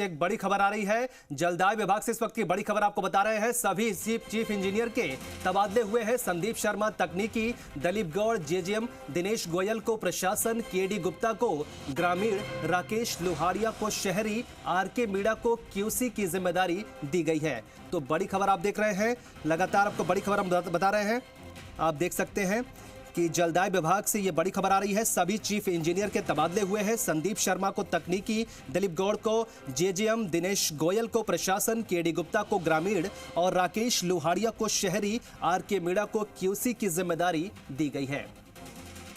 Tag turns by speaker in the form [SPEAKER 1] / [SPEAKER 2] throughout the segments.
[SPEAKER 1] एक बड़ी खबर आ रही है। जलदाय विभाग से इस वक्त की बड़ी खबर आपको बता रहे हैं। सभी चीफ इंजीनियर के तबादले हुए हैं। संदीप शर्मा तकनीकी, दलीप गौड़ जेजीएम, दिनेश गोयल को प्रशासन, केडी गुप्ता को ग्रामीण, राकेश लोहाड़िया को शहरी, आरके मीणा को क्यूसी की जिम्मेदारी दी गई है। तो बड़ी खबर आप देख रहे हैं, लगातार आपको बड़ी खबर हम बता रहे हैं। आप देख सकते हैं कि जलदाय विभाग से ये बड़ी खबर आ रही है। सभी चीफ इंजीनियर के तबादले हुए हैं। संदीप शर्मा को तकनीकी, दलीप गौड़ को जेजीएम, दिनेश गोयल को प्रशासन, केडी गुप्ता को ग्रामीण और राकेश लोहाड़िया को शहरी, आरके मीणा को क्यूसी की जिम्मेदारी दी गई है।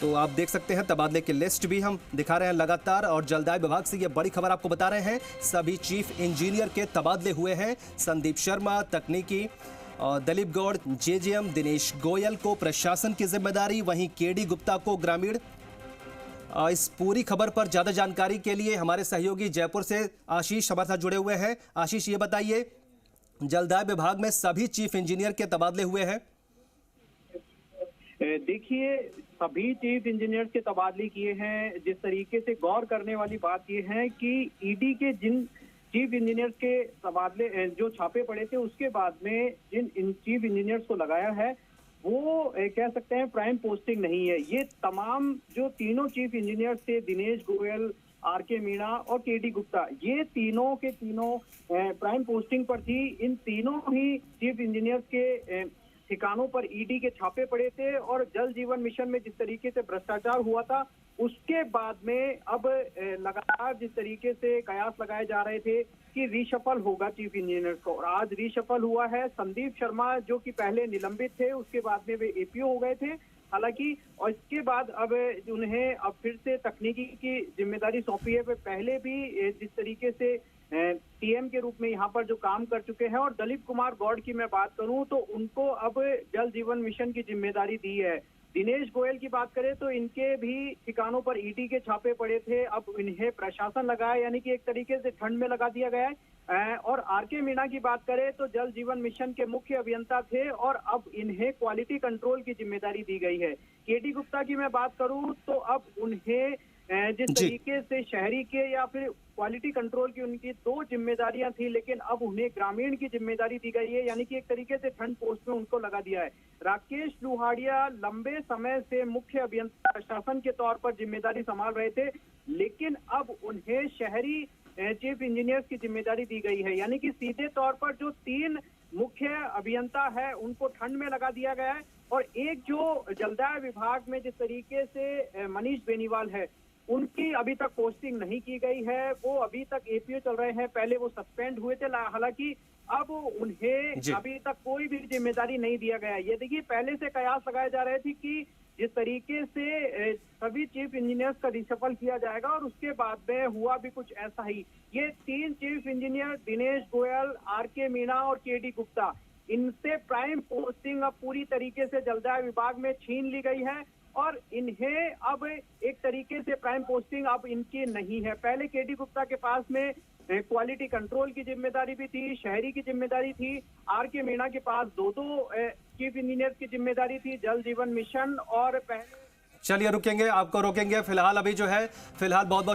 [SPEAKER 1] तो आप देख सकते हैं तबादले की लिस्ट भी हम दिखा रहे हैं लगातार, और जलदाय विभाग से ये बड़ी खबर आपको बता रहे हैं। सभी चीफ इंजीनियर के तबादले हुए हैं। संदीप शर्मा तकनीकी और दलीप गौड़ जेजीएम, दिनेश गोयल को प्रशासन की जिम्मेदारी, वहीं केडी गुप्ता को ग्रामीण। इस पूरी खबर पर ज्यादा जानकारी के लिए हमारे सहयोगी जयपुर से आशीष हमारे साथ जुड़े हुए हैं। आशीष, ये बताइए, जलदाय विभाग में सभी चीफ इंजीनियर के तबादले हुए हैं।
[SPEAKER 2] देखिए, सभी चीफ इंजीनियर के तबादले किए हैं। जिस तरीके से गौर करने वाली बात यह है कि ईडी के जिन चीफ इंजीनियर्स के तबादले जो छापे पड़े थे, उसके बाद में जिन चीफ इंजीनियर्स को लगाया है वो कह सकते हैं प्राइम पोस्टिंग नहीं है। ये तमाम जो तीनों चीफ इंजीनियर्स थे, दिनेश गोयल, आरके मीणा और केडी गुप्ता, ये तीनों के तीनों प्राइम पोस्टिंग पर थी। इन तीनों ही चीफ इंजीनियर्स के ठिकानों पर ईडी के छापे पड़े थे, और जल जीवन मिशन में जिस तरीके से भ्रष्टाचार हुआ था, उसके बाद में अब लगातार जिस तरीके से कयास लगाए जा रहे थे कि रीशफल होगा चीफ इंजीनियर को, और आज रीशफल हुआ है। संदीप शर्मा जो कि पहले निलंबित थे, उसके बाद में वे एपीओ हो गए थे हालांकि, और इसके बाद अब उन्हें अब फिर से तकनीकी की जिम्मेदारी सौंपी है। वे पहले भी जिस तरीके से टीएम के रूप में यहाँ पर जो काम कर चुके हैं। और दलीप कुमार गौड़ की मैं बात करूं तो उनको अब जल जीवन मिशन की जिम्मेदारी दी है। दिनेश गोयल की बात करें तो इनके भी ठिकानों पर ईडी के छापे पड़े थे, अब इन्हें प्रशासन लगाया, यानी कि एक तरीके से ठंड में लगा दिया गया है। और आरके मीणा की बात करें तो जल जीवन मिशन के मुख्य अभियंता थे, और अब इन्हें क्वालिटी कंट्रोल की जिम्मेदारी दी गई है। केडी गुप्ता की मैं बात करूं तो अब उन्हें जिस तरीके से शहरी के या फिर क्वालिटी कंट्रोल की उनकी दो जिम्मेदारियां थी, लेकिन अब उन्हें ग्रामीण की जिम्मेदारी दी गई है, यानी कि एक तरीके से ठंड पोस्ट में उनको लगा दिया है। राकेश लोहाड़िया लंबे समय से मुख्य अभियंता प्रशासन के तौर पर जिम्मेदारी संभाल रहे थे, लेकिन अब उन्हें शहरी चीफ इंजीनियर्स की जिम्मेदारी दी गई है, यानी कि सीधे तौर पर जो तीन मुख्य अभियंता है उनको ठंड में लगा दिया गया है। और एक जो जलदाय विभाग में जिस तरीके से मनीष बेनीवाल है, उनकी अभी तक पोस्टिंग नहीं की गई है। वो अभी तक एपीओ चल रहे हैं, पहले वो सस्पेंड हुए थे, हालांकि अब उन्हें अभी तक कोई भी जिम्मेदारी नहीं दिया गया है। ये देखिए, पहले से कयास लगाए जा रहे थे कि जिस तरीके से सभी चीफ इंजीनियर्स का रिशफल किया जाएगा, और उसके बाद में हुआ भी कुछ ऐसा ही। ये तीन chief engineer Dinesh Goyal, RK Meena और केडी गुप्ता, इनसे प्राइम पोस्टिंग अब पूरी तरीके से जलदाय विभाग में छीन ली गई है, और इन्हें अब एक तरीके से प्राइम पोस्टिंग अब इनकी नहीं है। पहले केडी गुप्ता के पास में क्वालिटी कंट्रोल की जिम्मेदारी भी थी, शहरी की जिम्मेदारी थी। आरके मीणा के पास दो चीफ इंजीनियर की जिम्मेदारी थी, जल जीवन मिशन और पहले।
[SPEAKER 1] चलिए रुकेंगे, आपको रोकेंगे फिलहाल। अभी जो है फिलहाल बहुत बहुत